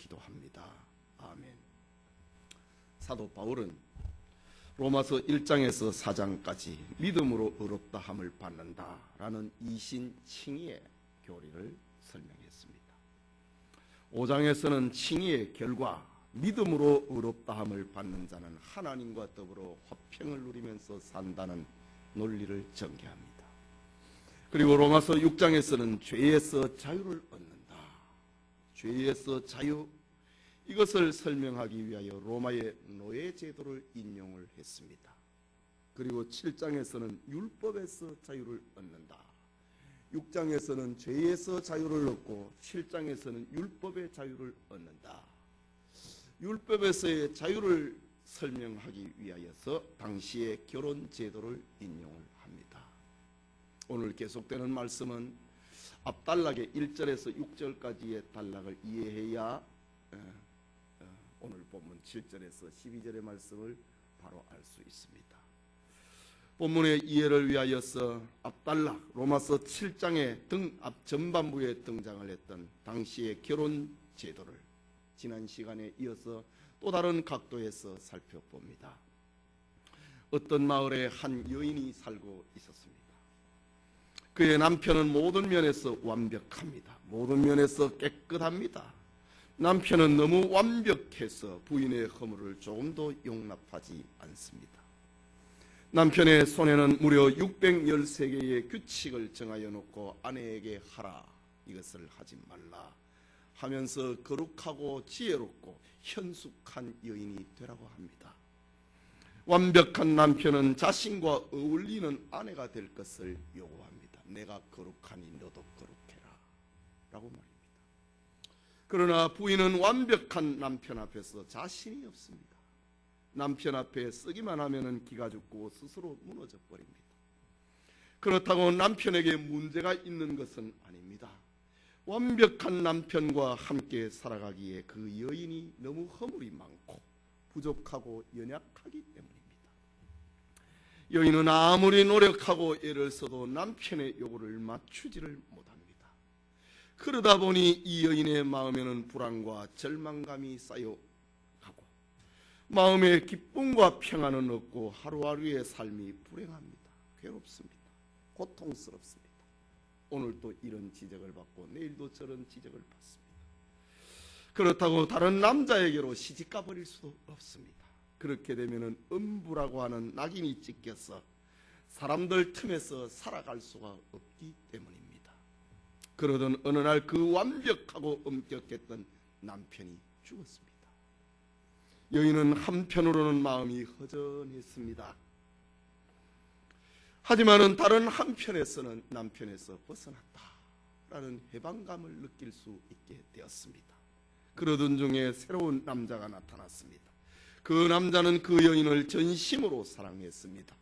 기도합니다. 아멘. 사도 바울은 로마서 1장에서 4장까지 믿음으로 의롭다함을 받는다라는 이신 칭의의 교리를 설명했습니다. 5장에서는 칭의의 결과 믿음으로 의롭다함을 받는 자는 하나님과 더불어 화평을 누리면서 산다는 논리를 전개합니다. 그리고 로마서 6장에서는 죄에서 자유를 얻는다. 죄에서 자유, 이것을 설명하기 위하여 로마의 노예 제도를 인용을 했습니다. 그리고 7장에서는 율법에서 자유를 얻는다. 6장에서는 죄에서 자유를 얻고 7장에서는 율법의 자유를 얻는다. 율법에서의 자유를 설명하기 위하여서 당시의 결혼 제도를 인용을 합니다. 오늘 계속되는 말씀은 앞단락의 1절에서 6절까지의 단락을 이해해야 오늘 본문 7절에서 12절의 말씀을 바로 알 수 있습니다. 본문의 이해를 위하여서 앞단락 로마서 7장의 앞 전반부에 등장을 했던 당시의 결혼 제도를 지난 시간에 이어서 또 다른 각도에서 살펴봅니다. 어떤 마을에 한 여인이 살고 있었습니다. 그의 남편은 모든 면에서 완벽합니다. 모든 면에서 깨끗합니다. 남편은 너무 완벽해서 부인의 허물을 조금도 용납하지 않습니다. 남편의 손에는 무려 613개의 규칙을 정하여 놓고 아내에게 하라, 이것을 하지 말라 하면서 거룩하고 지혜롭고 현숙한 여인이 되라고 합니다. 완벽한 남편은 자신과 어울리는 아내가 될 것을 요구합니다. 내가 거룩하니 너도 거룩해라 라고 말합니다. 그러나 부인은 완벽한 남편 앞에서 자신이 없습니다. 남편 앞에 서기만 하면 기가 죽고 스스로 무너져 버립니다. 그렇다고 남편에게 문제가 있는 것은 아닙니다. 완벽한 남편과 함께 살아가기에 그 여인이 너무 허물이 많고 부족하고 연약하기 때문입니다. 여인은 아무리 노력하고 애를 써도 남편의 요구를 맞추지를 못합니다. 그러다 보니 이 여인의 마음에는 불안과 절망감이 쌓여가고 마음에 기쁨과 평안은 없고 하루하루의 삶이 불행합니다. 괴롭습니다. 고통스럽습니다. 오늘도 이런 지적을 받고 내일도 저런 지적을 받습니다. 그렇다고 다른 남자에게로 시집가 버릴 수도 없습니다. 그렇게 되면 음부라고 하는 낙인이 찍혀서 사람들 틈에서 살아갈 수가 없기 때문입니다. 그러던 어느 날 그 완벽하고 엄격했던 남편이 죽었습니다. 여인은 한편으로는 마음이 허전했습니다. 하지만은 다른 한편에서는 남편에서 벗어났다라는 해방감을 느낄 수 있게 되었습니다. 그러던 중에 새로운 남자가 나타났습니다. 그 남자는 그 여인을 전심으로 사랑했습니다.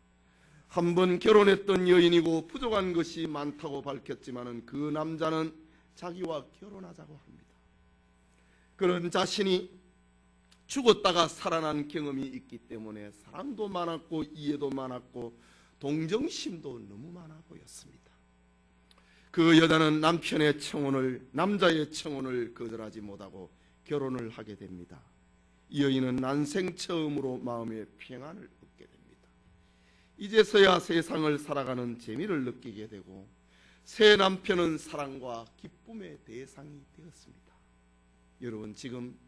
한번 결혼했던 여인이고 부족한 것이 많다고 밝혔지만은 그 남자는 자기와 결혼하자고 합니다. 그런 자신이 죽었다가 살아난 경험이 있기 때문에 사랑도 많았고 이해도 많았고 동정심도 너무 많아 보였습니다. 그 여자는 남자의 청혼을 거절하지 못하고 결혼을 하게 됩니다. 이 여인은 난생 처음으로 마음의 평안을 얻게 됩니다. 이제서야 세상을 살아가는 재미를 느끼게 되고 새 남편은 사랑과 기쁨의 대상이 되었습니다. 여러분, 지금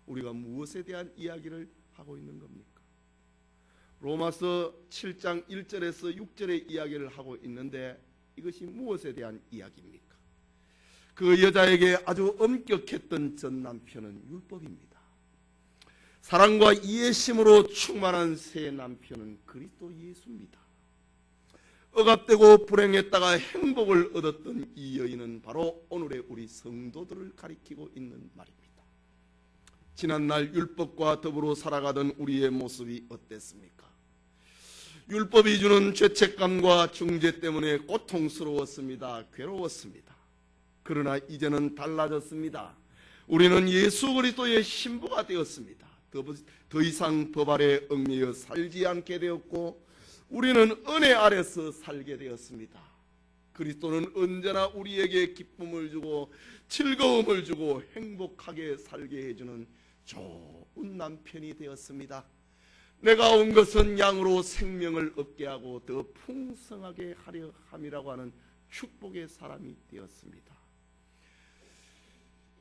우리가 무엇에 대한 이야기를 하고 있는 겁니까? 로마서 7장 1절에서 6절의 이야기를 하고 있는데 이것이 무엇에 대한 이야기입니까? 그 여자에게 아주 엄격했던 전 남편은 율법입니다. 사랑과 이해심으로 충만한 새 남편은 그리스도 예수입니다. 억압되고 불행했다가 행복을 얻었던 이 여인은 바로 오늘의 우리 성도들을 가리키고 있는 말입니다. 지난날 율법과 더불어 살아가던 우리의 모습이 어땠습니까? 율법이 주는 죄책감과 중죄 때문에 고통스러웠습니다. 괴로웠습니다. 그러나 이제는 달라졌습니다. 우리는 예수 그리스도의 신부가 되었습니다. 더 이상 법 아래 얽매여 살지 않게 되었고 우리는 은혜 아래서 살게 되었습니다. 그리스도는 언제나 우리에게 기쁨을 주고 즐거움을 주고 행복하게 살게 해주는 좋은 남편이 되었습니다. 내가 온 것은 양으로 생명을 얻게 하고 더 풍성하게 하려 함이라고 하는 축복의 사람이 되었습니다.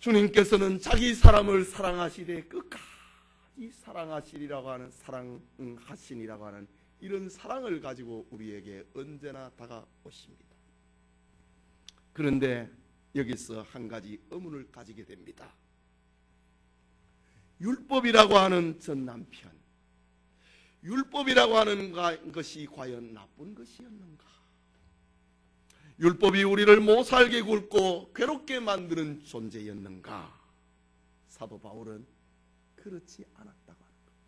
주님께서는 자기 사람을 사랑하시되 끝까지 사랑하시리라고 하는 사랑하시니라고 하는 이런 사랑을 가지고 우리에게 언제나 다가오십니다. 그런데 여기서 한 가지 의문을 가지게 됩니다. 율법이라고 하는 전 남편, 율법이라고 하는 것이 과연 나쁜 것이었는가? 율법이 우리를 못살게 굴고 괴롭게 만드는 존재였는가? 사도 바울은 그렇지 않았다고 하는 겁니다.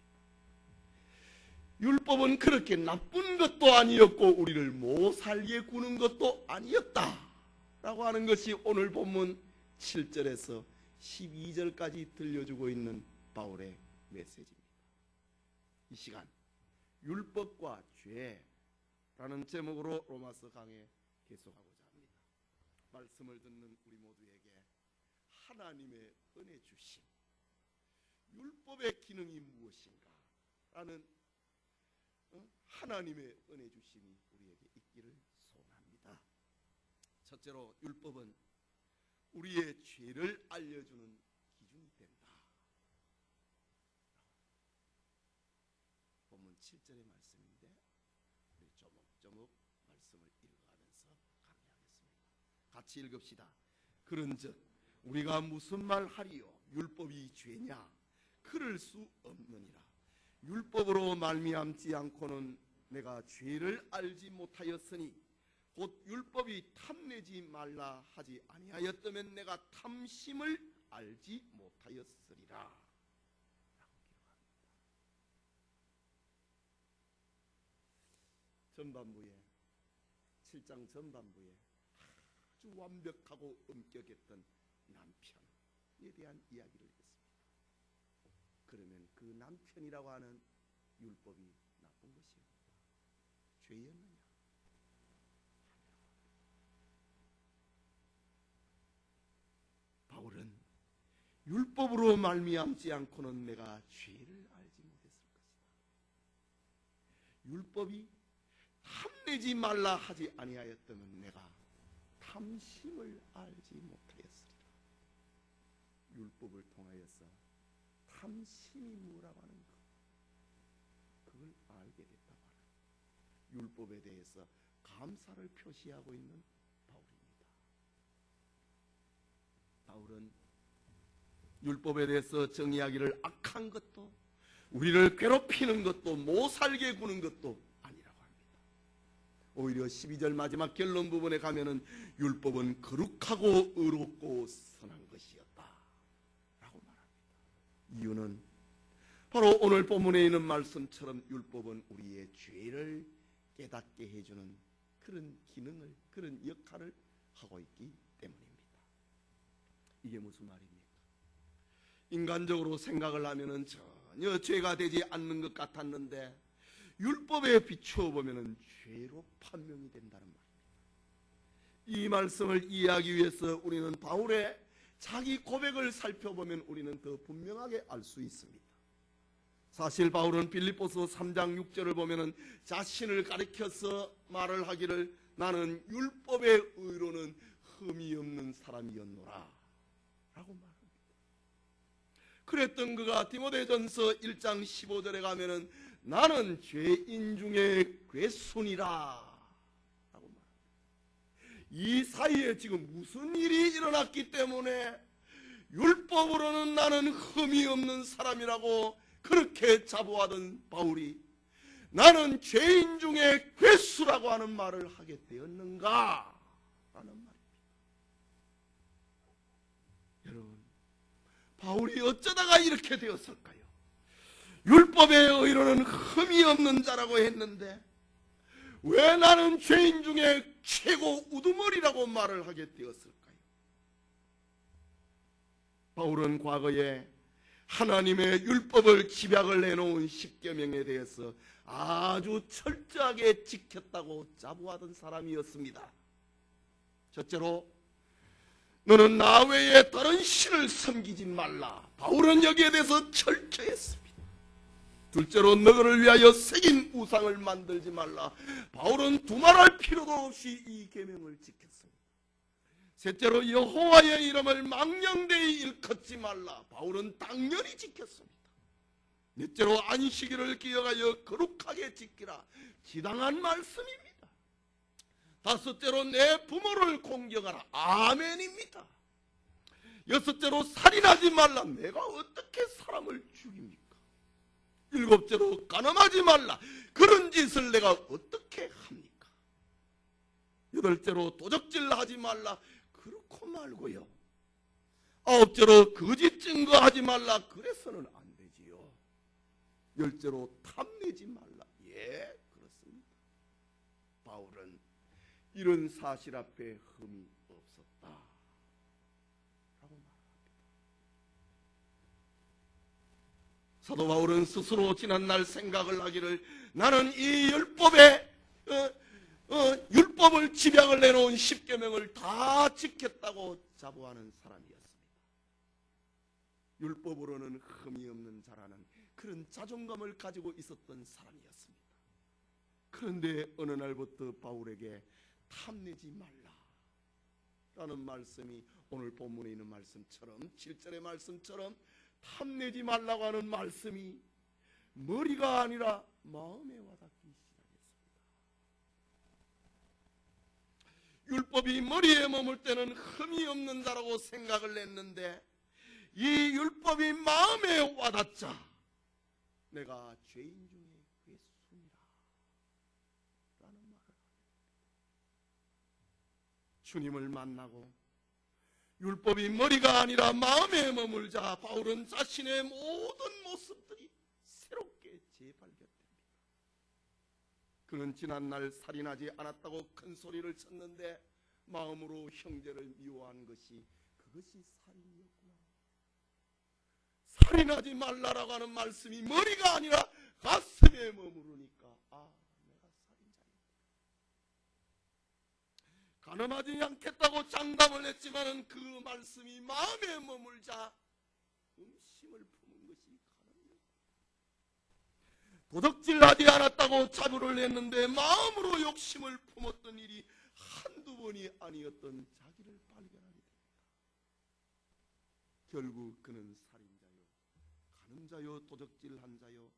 율법은 그렇게 나쁜 것도 아니었고 우리를 못살게 구는 것도 아니었다 라고 하는 것이 오늘 본문 7절에서 12절까지 들려주고 있는 바울의 메시지입니다. 이 시간 율법과 죄라는 제목으로 로마서 강해 계속하고자 합니다. 말씀을 듣는 우리 모두에게 하나님의 은혜 주심, 율법의 기능이 무엇인가 라는 하나님의 은혜 주심이 우리에게 있기를 소원합니다. 첫째로 율법은 우리의 죄를 알려주는 기준이 된다. 본문 7절의 말씀인데 우리 조목조목 말씀을 읽어가면서 강의하겠습니다. 같이 읽읍시다. 그런즉 우리가 무슨 말 하리요? 율법이 죄냐? 그럴 수 없느니라. 율법으로 말미암지 않고는 내가 죄를 알지 못하였으니 곧 율법이 탐내지 말라 하지 아니하였다면 내가 탐심을 알지 못하였으리라 라고 기록합니다. 전반부에 7장 전반부에 아주 완벽하고 엄격했던 남편에 대한 이야기를 했습니다. 그러면 그 남편이라고 하는 율법이 나쁜 것이었는가? 죄였느냐? 바울은 율법으로 말미암지 않고는 내가 죄를 알지 못했을 것이다. 율법이 탐내지 말라 하지 아니하였다면 내가 탐심을 알지 못하였으리라. 율법을 통하여서 탐심이 뭐라고 하는 것, 그걸 알게 됐다고 하는 율법에 대해서 감사를 표시하고 있는 바울입니다. 바울은 율법에 대해서 정의하기를 악한 것도 우리를 괴롭히는 것도 못살게 구는 것도 아니라고 합니다. 오히려 12절 마지막 결론 부분에 가면은 율법은 거룩하고 의롭고 선한 것이었다 라고 말합니다. 이유는 바로 오늘 본문에 있는 말씀처럼 율법은 우리의 죄를 깨닫게 해주는 그런 기능을, 그런 역할을 하고 있기 때문입니다. 이게 무슨 말입니까? 인간적으로 생각을 하면은 전혀 죄가 되지 않는 것 같았는데 율법에 비추어 보면은 죄로 판명이 된다는 말입니다. 이 말씀을 이해하기 위해서 우리는 바울의 자기 고백을 살펴보면 우리는 더 분명하게 알 수 있습니다. 사실 바울은 빌립보서 3장 6절을 보면은 자신을 가리켜서 말을 하기를 나는 율법의 의로는 흠이 없는 사람이었노라 라고 말합니다. 그랬던 그가 디모데전서 1장 15절에 가면은 나는 죄인 중에 괴순이라 라고 말합니다. 이 사이에 지금 무슨 일이 일어났기 때문에 율법으로는 나는 흠이 없는 사람이라고 그렇게 자부하던 바울이 나는 죄인 중에 괴수라고 하는 말을 하게 되었는가 라는 말입니다. 여러분, 바울이 어쩌다가 이렇게 되었을까요? 율법의 의로는 흠이 없는 자라고 했는데 왜 나는 죄인 중에 최고 우두머리라고 말을 하게 되었을까요? 바울은 과거에 하나님의 율법을 집약을 해놓은 십계명에 대해서 아주 철저하게 지켰다고 자부하던 사람이었습니다. 첫째로 너는 나 외에 다른 신을 섬기지 말라. 바울은 여기에 대해서 철저했습니다. 둘째로 너를 위하여 새긴 우상을 만들지 말라. 바울은 두말할 필요도 없이 이 계명을 지켰습니다. 셋째로 여호와의 이름을 망령되이 일컫지 말라. 바울은 당연히 지켰습니다. 넷째로 안식일을 기억하여 거룩하게 지키라. 지당한 말씀입니다. 다섯째로 내 부모를 공경하라. 아멘입니다. 여섯째로 살인하지 말라. 내가 어떻게 사람을 죽입니까? 일곱째로 간음하지 말라. 그런 짓을 내가 어떻게 합니까? 여덟째로 도적질하지 말라. 그렇고 말고요. 아홉째로 거짓 증거하지 말라. 그래서는 안 되지요. 열째로 탐내지 말라. 예, 그렇습니다. 바울은 이런 사실 앞에 흠이 없었다 라고 말합니다. 사도 바울은 스스로 지난날 생각을 하기를 나는 이 율법을 집약을 내놓은 십계명을 다 지켰다고 자부하는 사람이었습니다. 율법으로는 흠이 없는 자라는 그런 자존감을 가지고 있었던 사람이었습니다. 그런데 어느 날부터 바울에게 탐내지 말라 라는 말씀이 오늘 본문에 있는 말씀처럼 7절의 말씀처럼 탐내지 말라고 하는 말씀이 머리가 아니라 마음에 와닿기 시작했습니다. 율법이 머리에 머물 때는 흠이 없는 자라고 생각을 했는데 이 율법이 마음에 와닿자 내가 죄인 중에 괴수니라 라는 말을 합니다. 주님을 만나고 율법이 머리가 아니라 마음에 머물자 바울은 자신의 모든 모습들이 새롭게 재발견됩니다. 그는 지난날 살인하지 않았다고 큰 소리를 쳤는데 마음으로 형제를 미워한 것이 그것이 살인이었구나. 살인하지 말라라고 하는 말씀이 머리가 아니라 가슴에 머무르니까 내가 살인자였구나. 간음하지 않겠다고 장담을 했지만 그 말씀이 마음에 머물자 음심을 품은 것이 간음이었구나. 도적질하지 않았다고 자부를 했는데 마음으로 욕심을 품었던 일이 한두 번이 아니었던 자기를 발견하게 됩니다. 결국 그는 살인자요, 간음자요, 도적질한 자요,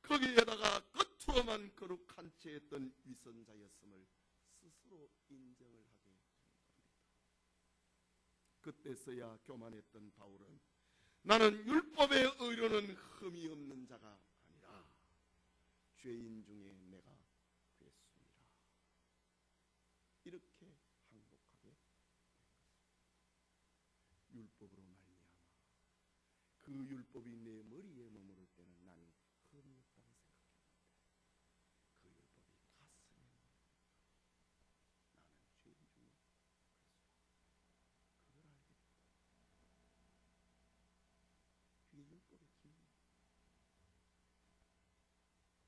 거기에다가 겉으로만 거룩한 채 했던 위선자였음을 스스로 인정을 하게 되는 겁니다. 그때서야 교만했던 바울은 나는 율법의 의로는 흠이 없는 자가 아니라 죄인 중에 내가 괴수니라 이렇게 항복하게 된 것입니다. 율법으로 말미암아 그 율법이 내 머리에 머무를 때는 나는 흠이 없다고 생각했는데 그 율법이 가슴에 머무르니까 나는 죄인 중에 괴수다. 그걸 알게 됐다. 그게 율법의 기능입니다.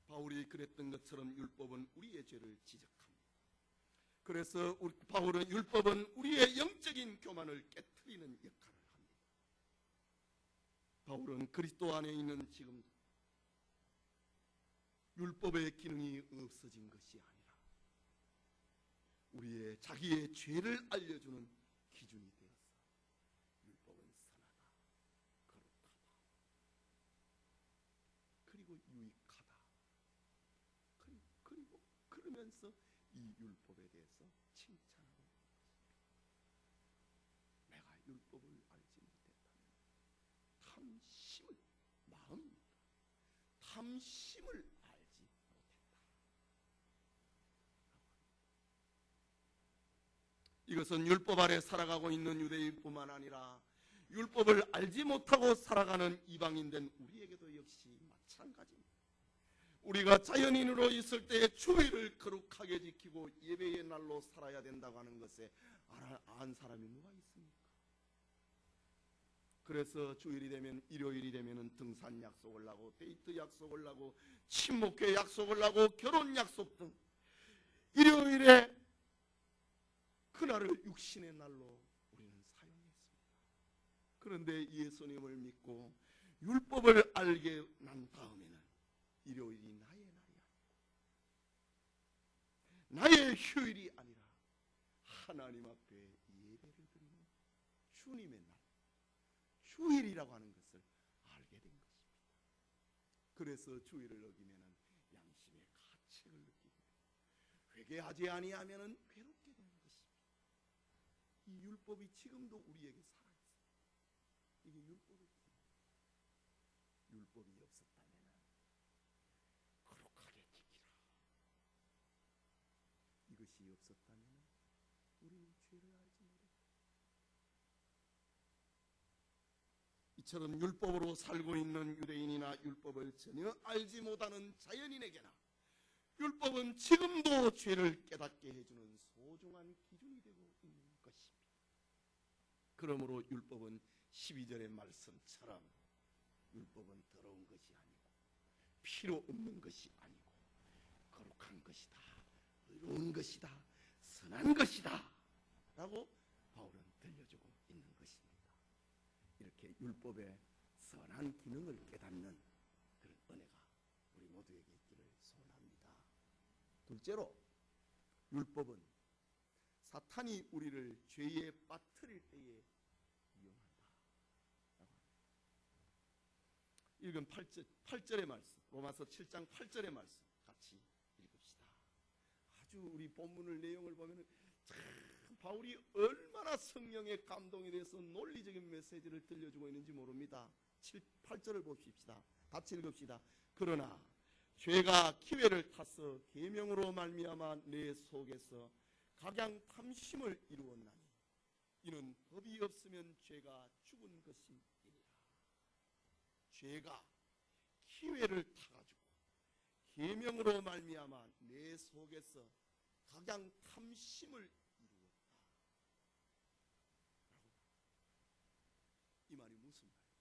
바울이 그랬던 것처럼 율법은 우리의 죄를 지적합니다. 그래서 바울은 율법은 우리의 영적인 교만을 깨트리는 역할을 합니다. 바울은 그리스도 안에 있는 지금도 율법의 기능이 없어진 것이 아니라 우리의 자기의 죄를 알려주는 기준이 되었어. 율법은 선하다, 거룩하다, 그리고 유익하다. 그리고 그러면서 이 율법에 대해서 칭찬하고 있는 것입니다. 내가 율법을 알지 못했다면 탐심을, 마음입니다. 탐심을 알지 못했다. 이것은 율법 아래 살아가고 있는 유대인뿐만 아니라 율법을 알지 못하고 살아가는 이방인된 우리에게도 역시 마찬가지입니다. 우리가 자연인으로 있을 때에 주일을 거룩하게 지키고 예배의 날로 살아야 된다고 하는 것에 안 사람이 누가 있습니까? 그래서 주일이 되면, 일요일이 되면 등산 약속을 하고 데이트 약속을 하고 친목회 약속을 하고 결혼 약속 등 일요일에 그날을 육신의 날로 우리는 사용했습니다. 그런데 예수님을 믿고 율법을 알게 난 다음에는 일요일이 나의 날이 아니고 나의 휴일이 아니라 하나님 앞에 예배를 드리는 주님의 날, 주일이라고 하는 것을 알게 된 것입니다. 그래서 주일을 어기면 양심의 가책을 느끼게 됩니다. 회개하지 아니하면 괴롭게 되는 것입니다. 이 율법이 지금도 우리에게 살아있습니다. 이게 율법입니다. 율법이 없었다면 거룩하게 지키라. 이것이 없었다면 우리는 죄를 알지 못했다. 이처럼 율법으로 살고 있는 유대인이나 율법을 전혀 알지 못하는 자연인에게나 율법은 지금도 죄를 깨닫게 해주는 소중한 기준이 되고 있는 것입니다. 그러므로 율법은 12절의 말씀처럼 율법은 더러운 것이 아니고 필요 없는 것이 아니고 거룩한 것이다, 의로운 것이다, 선한 것이다 라고 바울은 들려주고 있는 것입니다. 이렇게 율법의 선한 기능을 깨닫는 그런 은혜가 우리 모두에게 있기를 소원합니다. 둘째로 율법은 사탄이 우리를 죄에 빠뜨릴 때에 이용한다. 읽은 8절의 말씀, 로마서 7장 8절의 말씀 같이 읽읍시다. 아주 우리 본문을 내용을 보면 참 바울이 얼마나 성령의 감동에 대해서 논리적인 메시지를 들려주고 있는지 모릅니다. 8절을 봅시다. 같이 읽읍시다. 그러나 죄가 기회를 타서 계명으로 말미암아 내 속에서 각양 탐심을 이루었나니 이는 법이 없으면 죄가 죽은 것이니라. 죄가 기회를 타가지고 계명으로 말미암아 내 속에서 각양 탐심을 이루었다. 이 말이 무슨 말이에요?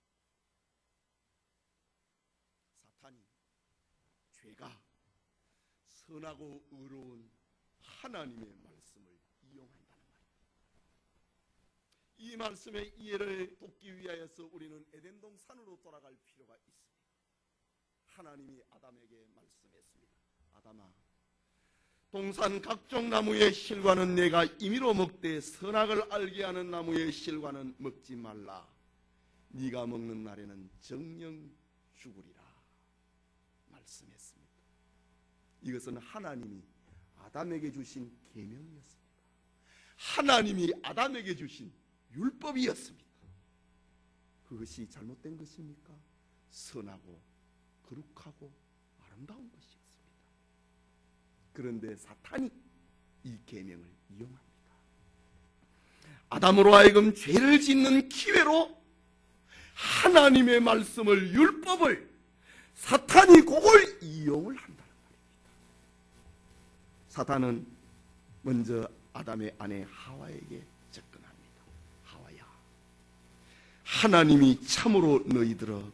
사탄이 죄가 선하고 의로운 하나님의 말씀을 이용한다는 말입니다. 이 말씀의 이해를 돕기 위하여서 우리는 에덴 동산으로 돌아갈 필요가 있습니다. 하나님이 아담에게 말씀했습니다. 아담아, 동산 각종 나무의 실과는 내가 임의로 먹되 선악을 알게 하는 나무의 실과는 먹지 말라. 네가 먹는 날에는 정령 죽으리라 말씀했습니다. 이것은 하나님이 아담에게 주신 계명이었습니다. 하나님이 아담에게 주신 율법이었습니다. 그것이 잘못된 것입니까? 선하고 거룩하고 아름다운 것이었습니다. 그런데 사탄이 이 계명을 이용합니다. 아담으로 하여금 죄를 짓는 기회로 하나님의 말씀을, 율법을 사탄이 그걸 이용을 한다는 말입니다. 사탄은 먼저 아담의 아내 하와에게 접근합니다. 하와야, 하나님이 참으로 너희들어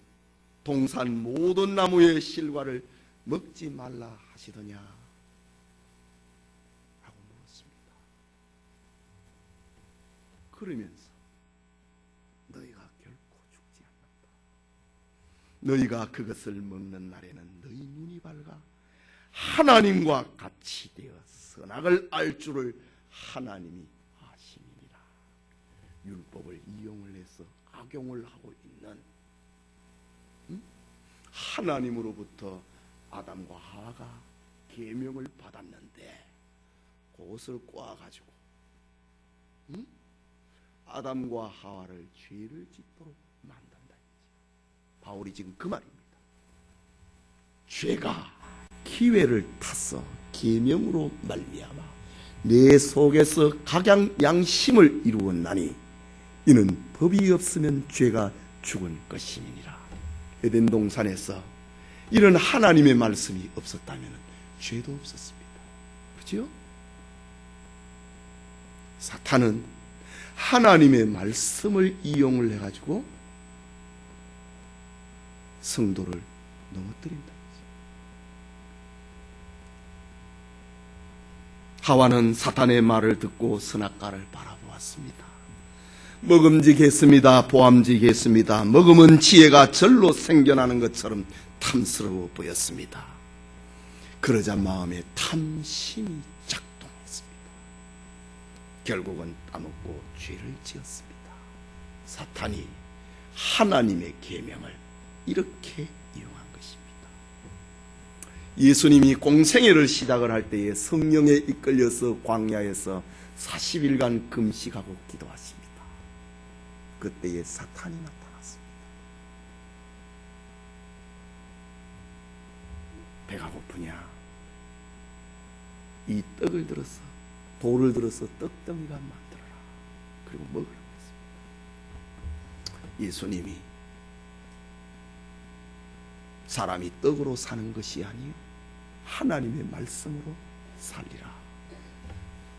동산 모든 나무의 실과를 먹지 말라 하시더냐 하고 물었습니다. 그러면서 너희가 결코 죽지 않는다. 너희가 그것을 먹는 날에는 너희 눈이 밝아 하나님과 같이 되어 선악을 알 줄을 하나님이 아심이니라. 율법을 이용을 해서 악용을 하고 있는 하나님으로부터 아담과 하와가 계명을 받았는데 그것을 꼬아가지고 아담과 하와를 죄를 짓도록 만든다. 바울이 지금 그 말입니다. 죄가 기회를 타서 계명으로 말미암아 내 속에서 각양 양심을 이루었나니 이는 법이 없으면 죄가 죽은 것임이니라. 에덴 동산에서 이런 하나님의 말씀이 없었다면 죄도 없었습니다. 그렇죠? 사탄은 하나님의 말씀을 이용을 해가지고 성도를 넘어뜨린다. 하와는 사탄의 말을 듣고 선악과를 바라보았습니다. 먹음직했습니다. 보암직했습니다. 먹으면 지혜가 절로 생겨나는 것처럼 탐스러워 보였습니다. 그러자 마음에 탐심이 작동했습니다. 결국은 따먹고 죄를 지었습니다. 사탄이 하나님의 계명을 이렇게 이용한 것입니다. 예수님이 공생애를 시작을 할 때에 성령에 이끌려서 광야에서 40일간 금식하고 기도하십니다. 그때에 사탄이 나타났습니다. 배가 고프냐? 이 떡을 들어서, 돌을 들어서 떡덩이가 만들어라. 그리고 먹으라고 했습니다. 예수님이 사람이 떡으로 사는 것이 아니요 하나님의 말씀으로 살리라.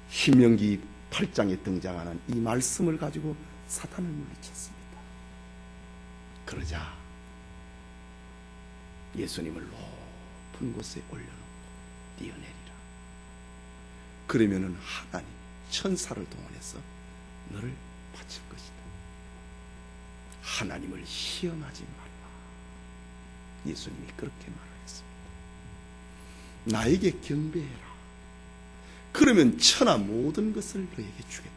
신명기 8장에 등장하는 이 말씀을 가지고 사탄을 물리쳤습니다. 그러자 예수님을 높은 곳에 올려놓고 뛰어내리라. 그러면은 하나님 천사를 동원해서 너를 바칠 것이다. 하나님을 시험하지 말라. 예수님이 그렇게 말하였습니다. 나에게 경배해라. 그러면 천하 모든 것을 너에게 주겠다.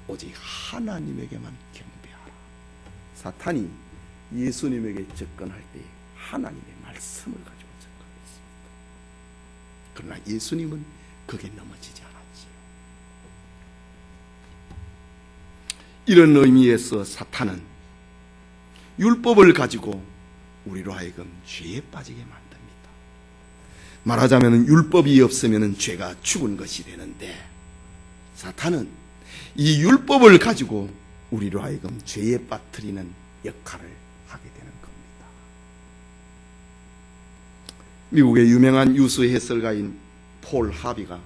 오직 하나님에게만 경배하라. 사탄이 예수님에게 접근할 때 하나님의 말씀을 가지고 접근했습니다. 그러나 예수님은 거기에 넘어지지 않았지요. 이런 의미에서 사탄은 율법을 가지고 우리로 하여금 죄에 빠지게 만듭니다. 말하자면 율법이 없으면 죄가 죽은 것이 되는데 사탄은 이 율법을 가지고 우리로 하여금 죄에 빠뜨리는 역할을 하게 되는 겁니다. 미국의 유명한 유수 해설가인 폴 하비가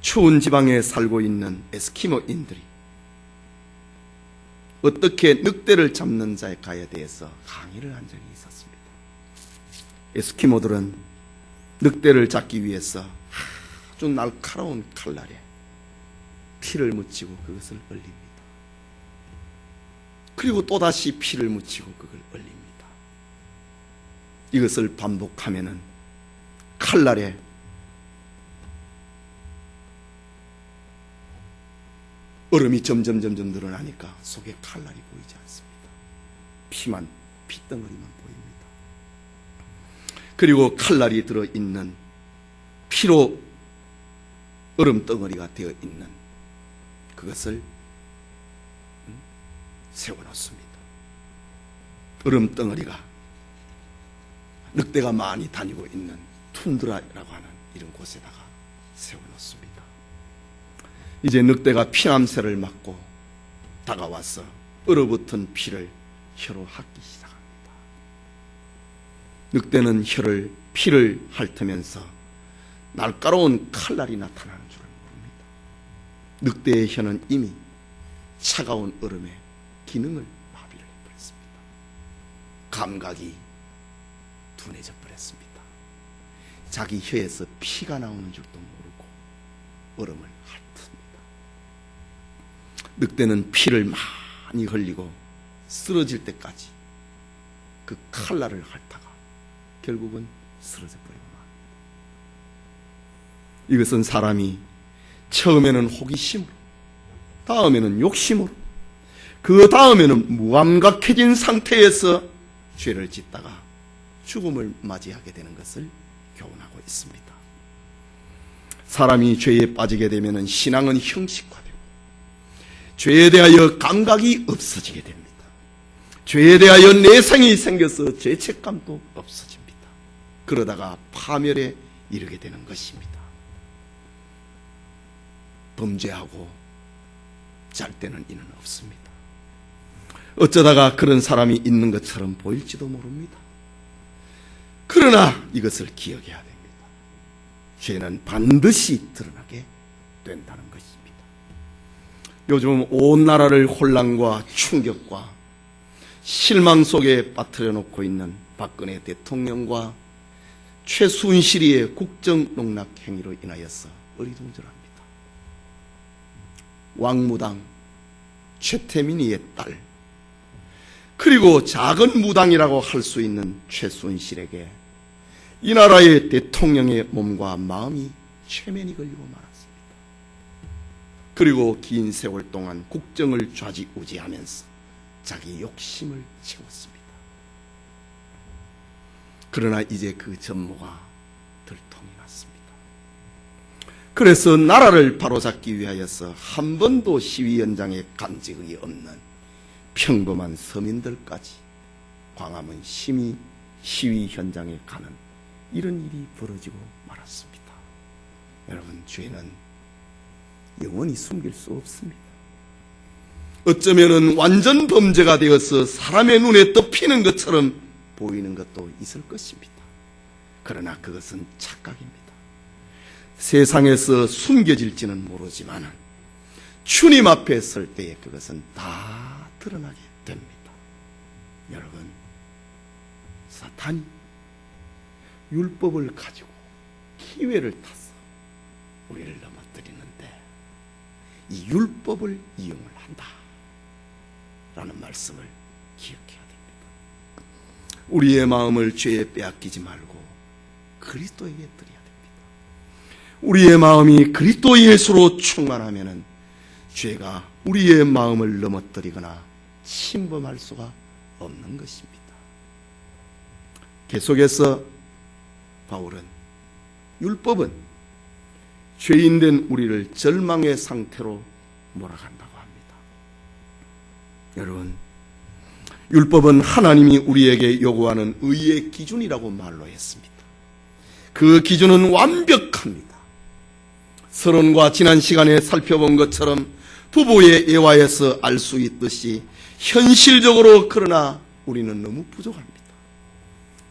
추운 지방에 살고 있는 에스키모인들이 어떻게 늑대를 잡는 자에 대해서 강의를 한 적이 있었습니다. 에스키모들은 늑대를 잡기 위해서 아주 날카로운 칼날에 피를 묻히고 그것을 얼립니다. 그리고 또다시 피를 묻히고 그걸 얼립니다. 이것을 반복하면은 칼날에 얼음이 점점 늘어나니까 속에 칼날이 보이지 않습니다. 피만, 핏덩어리만 보입니다. 그리고 칼날이 들어있는 피로 얼음 덩어리가 되어 있는 그것을 세워놓습니다. 얼음 덩어리가 늑대가 많이 다니고 있는 툰드라라고 하는 이런 곳에다가 세워놓습니다. 이제 늑대가 피냄새를 맡고 다가와서 얼어붙은 피를 혀로 핥기 시작합니다. 늑대는 피를 핥으면서 날카로운 칼날이 나타나는 줄을 모릅니다. 늑대의 혀는 이미 차가운 얼음에 기능을 마비를 해버렸습니다. 감각이 둔해져 버렸습니다. 자기 혀에서 피가 나오는 줄도 모르고 얼음을 핥습니다. 늑대는 피를 많이 흘리고 쓰러질 때까지 그 칼날을 핥다가 결국은 쓰러져 버리고 맙니다. 이것은 사람이 처음에는 호기심으로, 다음에는 욕심으로, 그 다음에는 무감각해진 상태에서 죄를 짓다가 죽음을 맞이하게 되는 것을 교훈하고 있습니다. 사람이 죄에 빠지게 되면 신앙은 형식화되고 죄에 대하여 감각이 없어지게 됩니다. 죄에 대하여 내성이 생겨서 죄책감도 없어집니다. 그러다가 파멸에 이르게 되는 것입니다. 범죄하고 잘 때는 이는 없습니다. 어쩌다가 그런 사람이 있는 것처럼 보일지도 모릅니다. 그러나 이것을 기억해야 됩니다. 죄는 반드시 드러나게 된다는 것입니다. 요즘 온 나라를 혼란과 충격과 실망 속에 빠뜨려 놓고 있는 박근혜 대통령과 최순실이의 국정농락 행위로 인하여서 어리둥절합니다. 왕무당 최태민이의 딸, 그리고 작은 무당이라고 할 수 있는 최순실에게 이 나라의 대통령의 몸과 마음이 최면이 걸리고 말았습니다. 그리고 긴 세월 동안 국정을 좌지우지하면서 자기 욕심을 채웠습니다. 그러나 이제 그 전모가 들통이 났습니다. 그래서 나라를 바로잡기 위하여서 한 번도 시위 현장에 간 적이 없는 평범한 서민들까지 광화문 시위 현장에 가는 이런 일이 벌어지고 말았습니다. 여러분, 죄는 영원히 숨길 수 없습니다. 어쩌면은 완전 범죄가 되어서 사람의 눈에 덮이는 것처럼 보이는 것도 있을 것입니다. 그러나 그것은 착각입니다. 세상에서 숨겨질지는 모르지만 주님 앞에 설 때에 그것은 다 드러나게 됩니다. 여러분, 사탄이 율법을 가지고 기회를 타서 우리를 넘어뜨리는데 이 율법을 이용을 한다 라는 말씀을 기억해야 됩니다. 우리의 마음을 죄에 빼앗기지 말고 그리스도에게 드려야 됩니다. 우리의 마음이 그리스도 예수로 충만하면은 죄가 우리의 마음을 넘어뜨리거나 침범할 수가 없는 것입니다. 계속해서 바울은 율법은 죄인된 우리를 절망의 상태로 몰아간다고 합니다. 여러분, 율법은 하나님이 우리에게 요구하는 의의 기준이라고 말로 했습니다. 그 기준은 완벽합니다. 서론과 지난 시간에 살펴본 것처럼 부부의 예화에서 알 수 있듯이 현실적으로 그러나 우리는 너무 부족합니다.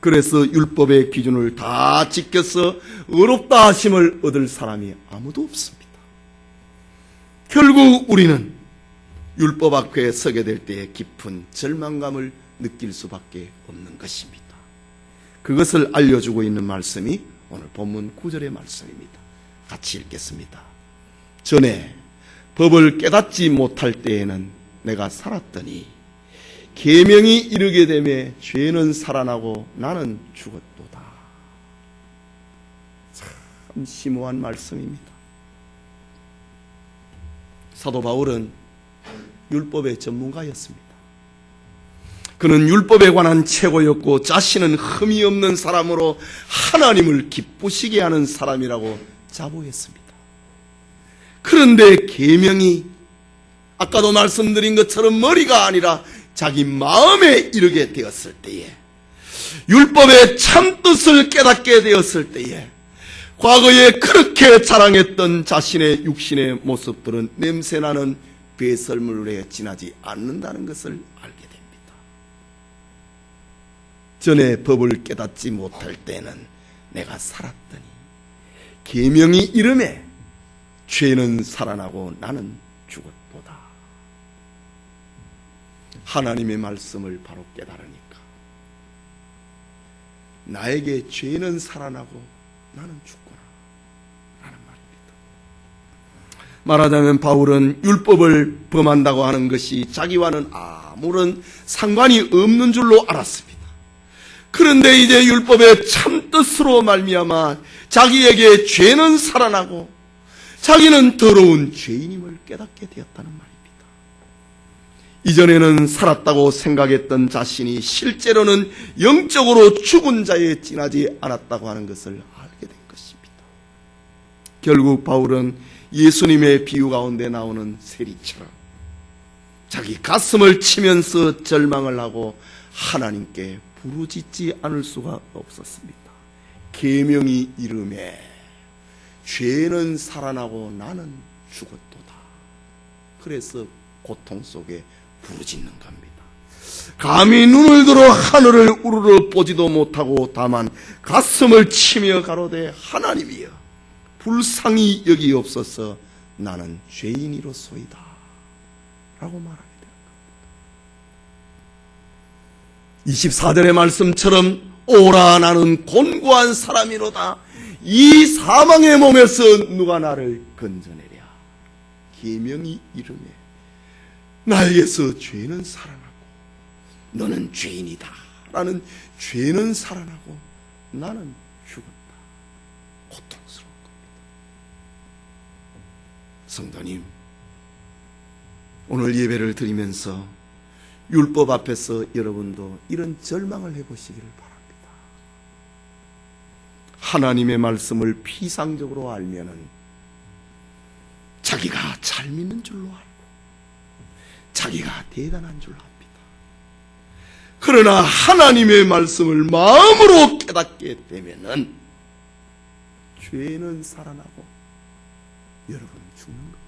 그래서 율법의 기준을 다 지켜서 의롭다 하심을 얻을 사람이 아무도 없습니다. 결국 우리는 율법 앞에 서게 될 때에 깊은 절망감을 느낄 수밖에 없는 것입니다. 그것을 알려주고 있는 말씀이 오늘 본문 9절의 말씀입니다. 같이 읽겠습니다. 전에 법을 깨닫지 못할 때에는 내가 살았더니 계명이 이르게 되매 죄는 살아나고 나는 죽었도다. 참 심오한 말씀입니다. 사도 바울은 율법의 전문가였습니다. 그는 율법에 관한 최고였고 자신은 흠이 없는 사람으로 하나님을 기쁘시게 하는 사람이라고 자부했습니다. 그런데 계명이 아까도 말씀드린 것처럼 머리가 아니라 자기 마음에 이르게 되었을 때에, 율법의 참뜻을 깨닫게 되었을 때에 과거에 그렇게 자랑했던 자신의 육신의 모습들은 냄새나는 배설물에 지나지 않는다는 것을 알게 됩니다. 전에 법을 깨닫지 못할 때는 내가 살았더니 계명이 이름에 죄는 살아나고 나는 죽었도다. 하나님의 말씀을 바로 깨달으니까 나에게 죄는 살아나고 나는 죽구나 라는 말입니다. 말하자면 바울은 율법을 범한다고 하는 것이 자기와는 아무런 상관이 없는 줄로 알았습니다. 그런데 이제 율법의 참뜻으로 말미암아 자기에게 죄는 살아나고 자기는 더러운 죄인임을 깨닫게 되었다는 말입니다. 이전에는 살았다고 생각했던 자신이 실제로는 영적으로 죽은 자에 지나지 않았다고 하는 것을 알게 된 것입니다. 결국 바울은 예수님의 비유 가운데 나오는 세리처럼 자기 가슴을 치면서 절망을 하고 하나님께 부르짖지 않을 수가 없었습니다. 계명이 이름에 죄는 살아나고 나는 죽었도다. 그래서 고통 속에 부르짖는 겁니다. 감히 눈을 들어 하늘을 우러러 보지도 못하고 다만 가슴을 치며 가로되 하나님이여 불쌍히 여기옵소서 나는 죄인이로소이다 라고 말하게 됩니다. 24절의 말씀처럼 오라 나는 곤고한 사람이로다. 이 사망의 몸에서 누가 나를 건져내랴. 계명이 이르매 나에게서 죄는 살아나고 너는 죄인이다 라는 죄는 살아나고 나는 죽었다. 고통스러운 겁니다. 성도님, 오늘 예배를 드리면서 율법 앞에서 여러분도 이런 절망을 해보시기를 바랍니다. 하나님의 말씀을 피상적으로 알면은 자기가 잘 믿는 줄로 알고 자기가 대단한 줄로 압니다. 그러나 하나님의 말씀을 마음으로 깨닫게 되면은 죄는 살아나고 여러분 죽는 겁니다.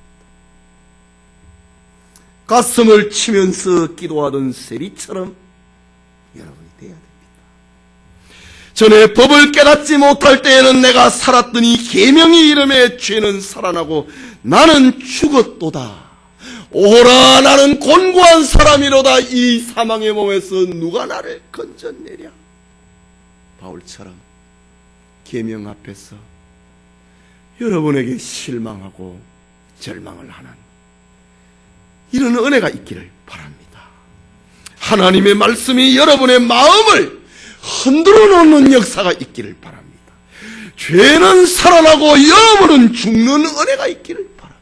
가슴을 치면서 기도하던 세리처럼 여러분이 돼야 됩니다. 전에 법을 깨닫지 못할 때에는 내가 살았더니 계명이 이름에 죄는 살아나고 나는 죽었도다. 오라 나는 곤고한 사람이로다. 이 사망의 몸에서 누가 나를 건져내랴. 바울처럼 계명 앞에서 여러분에게 실망하고 절망을 하는 이런 은혜가 있기를 바랍니다. 하나님의 말씀이 여러분의 마음을 흔들어 놓는 역사가 있기를 바랍니다. 죄는 살아나고 여러분은 죽는 은혜가 있기를 바랍니다.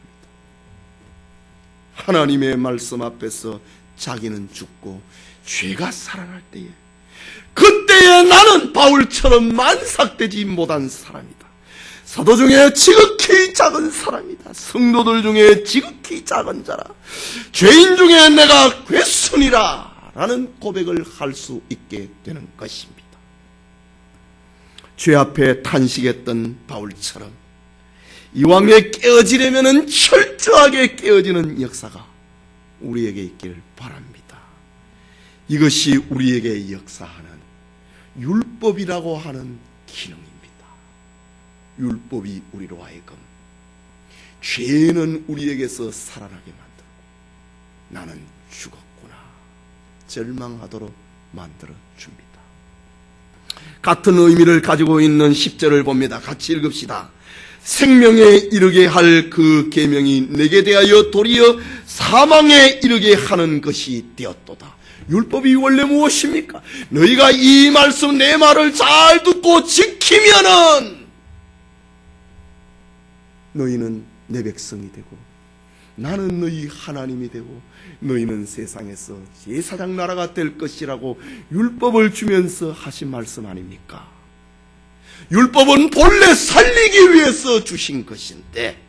하나님의 말씀 앞에서 자기는 죽고 죄가 살아날 때에 그때에 나는 바울처럼 만삭되지 못한 사람이다. 사도 중에 지극히 작은 사람이다. 성도들 중에 지극히 작은 자라. 죄인 중에 내가 괴순이라 라는 고백을 할 수 있게 되는 것입니다. 죄 앞에 탄식했던 바울처럼 이왕에 깨어지려면 철저하게 깨어지는 역사가 우리에게 있기를 바랍니다. 이것이 우리에게 역사하는 율법이라고 하는 기능입니다. 율법이 우리로 하여금 죄는 우리에게서 살아나게 만들고 나는 죽었구나 절망하도록 만들어 줍니다. 같은 의미를 가지고 있는 10절을 봅니다. 같이 읽읍시다. 생명에 이르게 할 그 계명이 내게 대하여 도리어 사망에 이르게 하는 것이 되었도다. 율법이 원래 무엇입니까? 너희가 이 말씀 내 말을 잘 듣고 지키면은 너희는 내 백성이 되고 나는 너희 하나님이 되고 너희는 세상에서 제사장 나라가 될 것이라고 율법을 주면서 하신 말씀 아닙니까? 율법은 본래 살리기 위해서 주신 것인데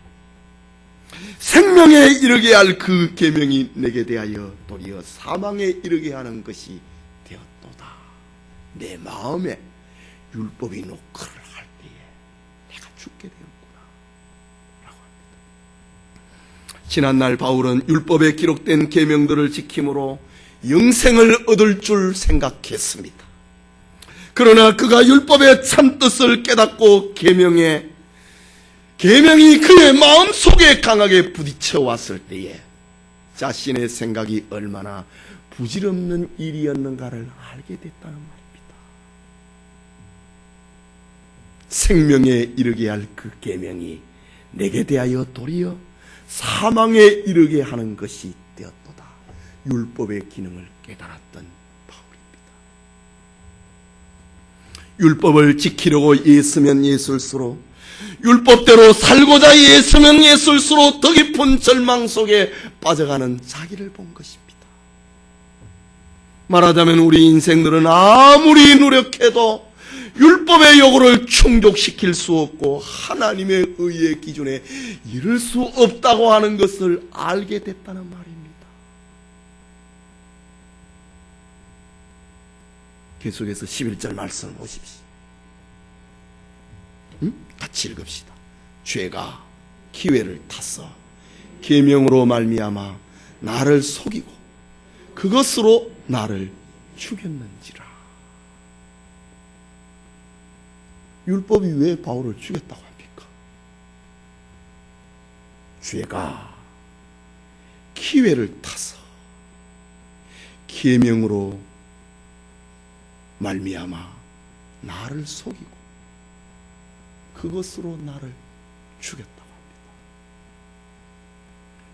생명에 이르게 할 그 계명이 내게 대하여 도리어 사망에 이르게 하는 것이 되었도다. 내 마음에 율법이 노크를 할 때에 내가 죽게 되었구나 라고 합니다. 지난날 바울은 율법에 기록된 계명들을 지킴으로 영생을 얻을 줄 생각했습니다. 그러나 그가 율법의 참뜻을 깨닫고 계명이 그의 마음속에 강하게 부딪혀 왔을 때에 자신의 생각이 얼마나 부질없는 일이었는가를 알게 됐다는 말입니다. 생명에 이르게 할 그 계명이 내게 대하여 도리어 사망에 이르게 하는 것이 되었도다. 율법의 기능을 깨달았던 바울입니다. 율법을 지키려고 애쓰면 애쓸수록 율법대로 살고자 애쓰면 애쓸수록 더 깊은 절망 속에 빠져가는 자기를 본 것입니다. 말하자면 우리 인생들은 아무리 노력해도 율법의 요구를 충족시킬 수 없고 하나님의 의의 기준에 이를 수 없다고 하는 것을 알게 됐다는 말입니다. 계속해서 11절 말씀을 보십시오. 같이 읽읍시다. 죄가 기회를 타서 계명으로 말미암아 나를 속이고 그것으로 나를 죽였는지라. 율법이 왜 바울을 죽였다고 합니까? 죄가 기회를 타서 계명으로 말미암아 나를 속이고 그것으로 나를 죽였다고 합니다.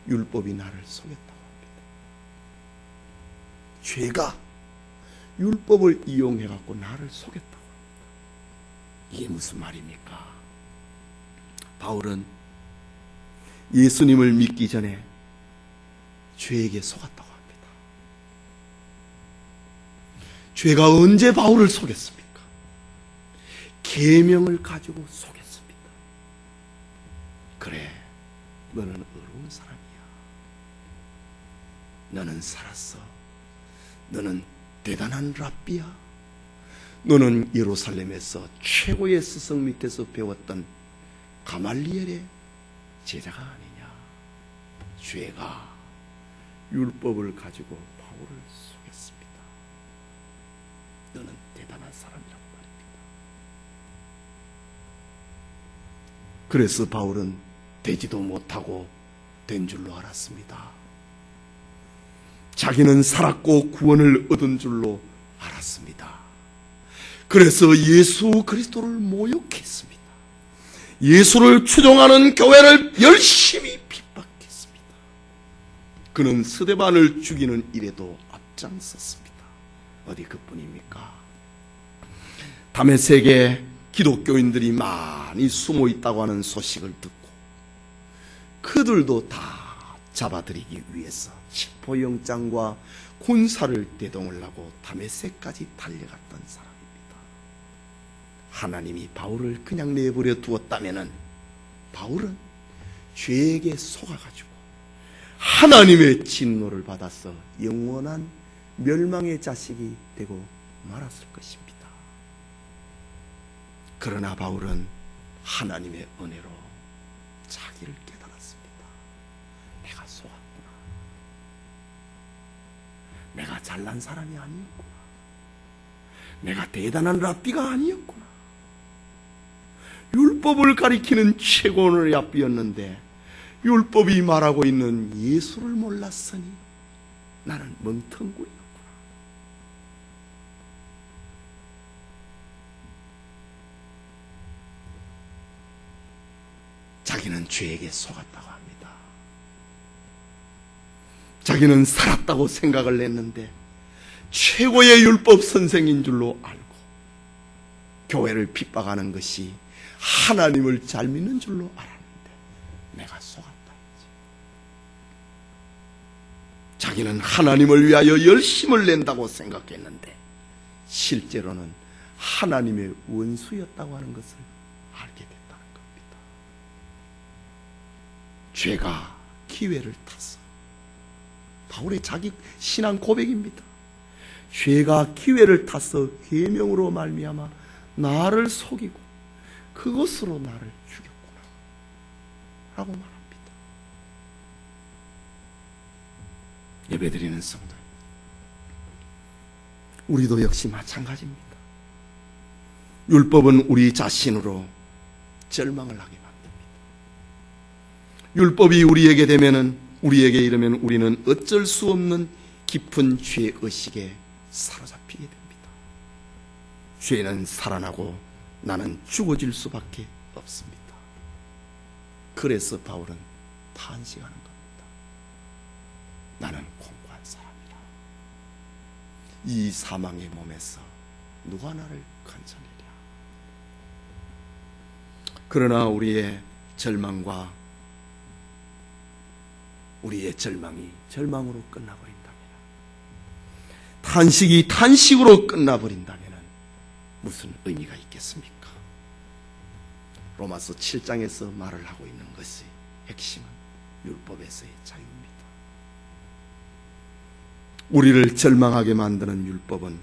율법이 나를 속였다고 합니다. 죄가 율법을 이용해 갖고 나를 속였다고 합니다. 이게 무슨 말입니까? 바울은 예수님을 믿기 전에 죄에게 속았다고 합니다. 죄가 언제 바울을 속였습니까? 계명을 가지고 속였습니다. 그래, 너는 어려운 사람이야. 너는 살았어. 너는 대단한 랍비야. 너는 예루살렘에서 최고의 스승 밑에서 배웠던 가말리엘의 제자가 아니냐. 죄가 율법을 가지고 바울을 속였습니다. 너는 대단한 사람이라고 말입니다. 그래서 바울은 되지도 못하고 된 줄로 알았습니다. 자기는 살았고 구원을 얻은 줄로 알았습니다. 그래서 예수 그리스도를 모욕했습니다. 예수를 추종하는 교회를 열심히 핍박했습니다. 그는 스데반을 죽이는 일에도 앞장섰습니다. 어디 그뿐입니까? 다메섹에 기독교인들이 많이 숨어 있다고 하는 소식을 듣고 그들도 다 잡아들이기 위해서 체포영장과 군사를 대동을 하고 다메섹까지 달려갔던 사람입니다. 하나님이 바울을 그냥 내버려 두었다면 바울은 죄에게 속아가지고 하나님의 진노를 받아서 영원한 멸망의 자식이 되고 말았을 것입니다. 그러나 바울은 하나님의 은혜로 자기를 깨달았습니다. 내가 속았구나. 내가 잘난 사람이 아니었구나. 내가 대단한 랍비가 아니었구나. 율법을 가리키는 최고의 랍비였는데 율법이 말하고 있는 예수를 몰랐으니 나는 멍텅구리였구나. 자기는 죄에게 속았다고 합니다. 자기는 살았다고 생각을 했는데 최고의 율법 선생인 줄로 알고 교회를 핍박하는 것이 하나님을 잘 믿는 줄로 알았는데 내가 속았다 했지. 자기는 하나님을 위하여 열심을 낸다고 생각했는데 실제로는 하나님의 원수였다고 하는 것을 알게 됐다는 겁니다. 죄가 기회를 탔어. 바울의 자기 신앙 고백입니다. 죄가 기회를 타서 계명으로 말미암아 나를 속이고 그것으로 나를 죽였구나 라고 말합니다. 예배드리는 성도, 우리도 역시 마찬가지입니다. 율법은 우리 자신으로 절망을 하게 만듭니다. 율법이 우리에게 이르면 우리는 어쩔 수 없는 깊은 죄의식에 사로잡히게 됩니다. 죄는 살아나고 나는 죽어질 수밖에 없습니다. 그래서 바울은 탄식하는 겁니다. 나는 공고한 사람이라. 이 사망의 몸에서 누가 나를 건져내랴. 그러나 우리의 절망과 우리의 절망이 절망으로 끝나버린다면, 탄식이 탄식으로 끝나버린다면 무슨 의미가 있겠습니까? 로마서 7장에서 말을 하고 있는 것이 핵심은 율법에서의 자유입니다. 우리를 절망하게 만드는 율법은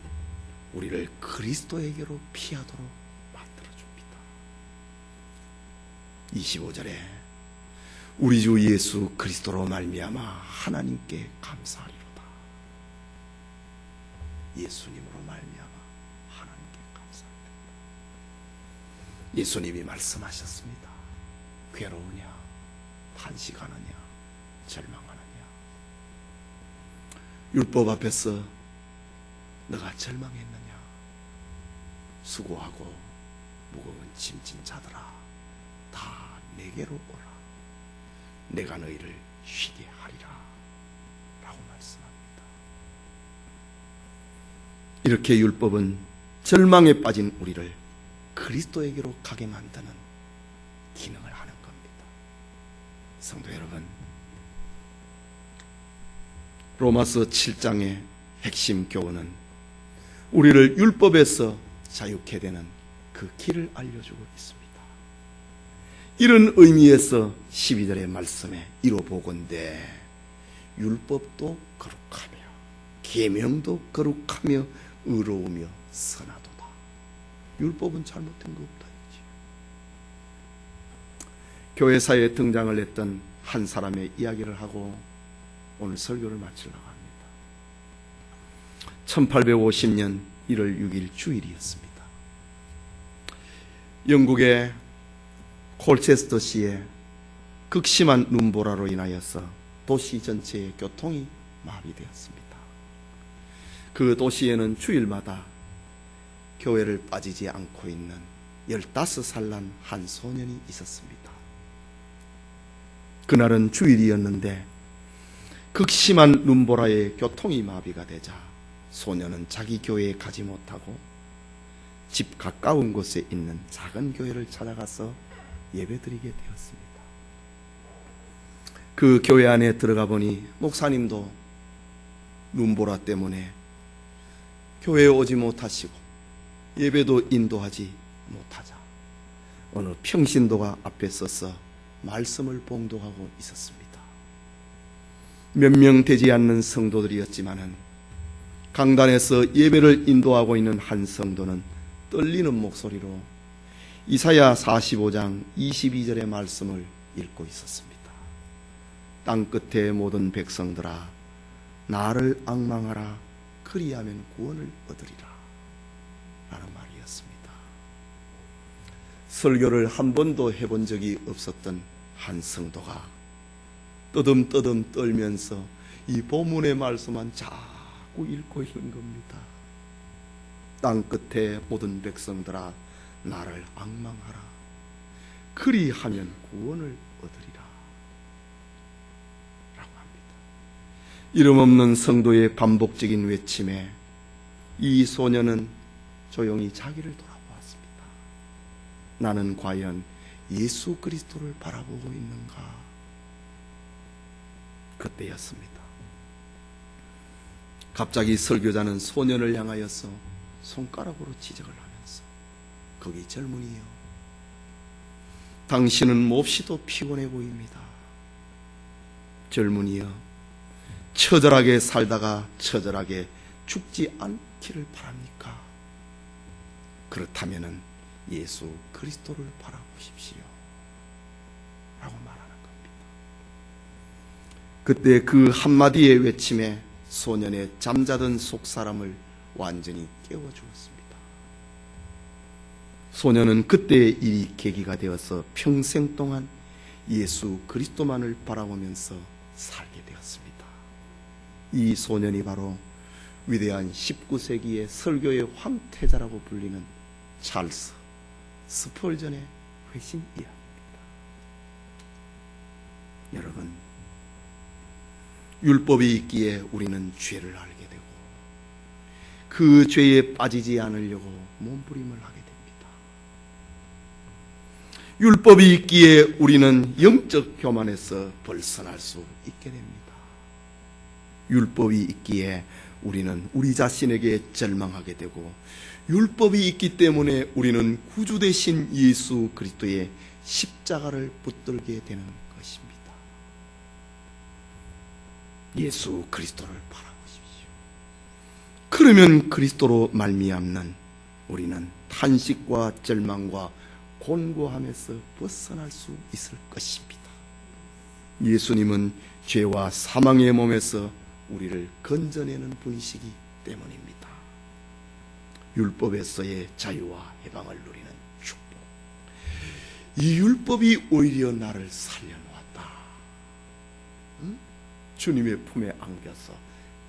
우리를 그리스도에게로 피하도록 만들어줍니다. 25절에 우리 주 예수 그리스도로 말미암아 하나님께 감사하리로다. 예수님으로 말미암아 하나님께 감사합니다. 예수님이 말씀하셨습니다. 괴로우냐, 탄식하느냐, 절망하느냐. 율법 앞에서 너가 절망했느냐, 수고하고 무거운 짐진 자들아 다 내게로 오라. 내가 너희를 쉬게 하리라 라고 말씀합니다. 이렇게 율법은 절망에 빠진 우리를 그리스도에게로 가게 만드는 기능을 하는 겁니다. 성도 여러분, 로마서 7장의 핵심 교훈은 우리를 율법에서 자유케 되는 그 길을 알려주고 있습니다. 이런 의미에서 12절의 말씀에 이뤄보건대 율법도 거룩하며 계명도 거룩하며 의로우며 선하도다. 율법은 잘못된 거 없다. 교회사에 등장을 했던 한 사람의 이야기를 하고 오늘 설교를 마치려고 합니다. 1850년 1월 6일 주일이었습니다. 영국의 콜체스터시에 극심한 눈보라로 인하여서 도시 전체의 교통이 마비되었습니다. 그 도시에는 주일마다 교회를 빠지지 않고 있는 15살 난 한 소년이 있었습니다. 그날은 주일이었는데 극심한 눈보라에 교통이 마비가 되자 소년은 자기 교회에 가지 못하고 집 가까운 곳에 있는 작은 교회를 찾아가서 예배드리게 되었습니다. 그 교회 안에 들어가 보니 목사님도 눈보라 때문에 교회에 오지 못하시고 예배도 인도하지 못하자 어느 평신도가 앞에 서서 말씀을 봉독하고 있었습니다. 몇 명 되지 않는 성도들이었지만은 강단에서 예배를 인도하고 있는 한 성도는 떨리는 목소리로 이사야 45장 22절의 말씀을 읽고 있었습니다. 땅끝의 모든 백성들아 나를 앙망하라. 그리하면 구원을 얻으리라 라는 말이었습니다. 설교를 한 번도 해본 적이 없었던 한 성도가 떠듬떠듬 떨면서 이 본문의 말씀만 자꾸 읽고 있는 겁니다. 땅끝의 모든 백성들아 나를 앙망하라. 그리하면 구원을 얻으리라 라고 합니다. 이름 없는 성도의 반복적인 외침에 이 소년은 조용히 자기를 돌아보았습니다. 나는 과연 예수 그리스도를 바라보고 있는가? 그때였습니다. 갑자기 설교자는 소년을 향하여서 손가락으로 지적을 하면서 거기 젊은이여, 당신은 몹시도 피곤해 보입니다. 젊은이여, 처절하게 살다가 처절하게 죽지 않기를 바랍니까? 그렇다면 예수 그리스도를 바라보십시오 라고 말하는 겁니다. 그때 그 한마디의 외침에 소년의 잠자던 속사람을 완전히 깨워주었습니다. 소년은 그때의 일이 계기가 되어서 평생 동안 예수 그리스도만을 바라보면서 살게 되었습니다. 이 소년이 바로 위대한 19세기의 설교의 황태자라고 불리는 찰스 스펄전의 회심 이야기입니다. 여러분, 율법이 있기에 우리는 죄를 알게 되고 그 죄에 빠지지 않으려고 몸부림을 하게 됩니다. 율법이 있기에 우리는 영적 교만에서 벗어날 수 있게 됩니다. 율법이 있기에 우리는 우리 자신에게 절망하게 되고 율법이 있기 때문에 우리는 구주 되신 예수 그리스도의 십자가를 붙들게 되는 것입니다. 예수 그리스도를 바라보십시오. 그러면 그리스도로 말미암는 우리는 탄식과 절망과 곤고함에서 벗어날 수 있을 것입니다. 예수님은 죄와 사망의 몸에서 우리를 건져내는 분이시기 때문입니다. 율법에서의 자유와 해방을 누리는 축복. 이 율법이 오히려 나를 살려놓았다. 주님의 품에 안겨서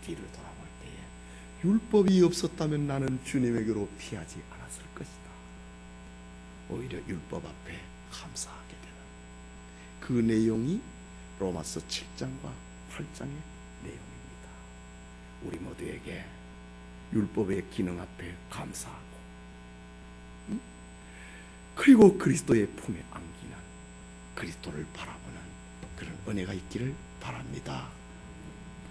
뒤를 돌아볼 때에 율법이 없었다면 나는 주님에게로 피하지 않았다. 않았을 것이다. 오히려 율법 앞에 감사하게 되는 그 내용이 로마서 7장과 8장의 내용입니다. 우리 모두에게 율법의 기능 앞에 감사하고 그리고 그리스도의 품에 안기는 그리스도를 바라보는 그런 은혜가 있기를 바랍니다.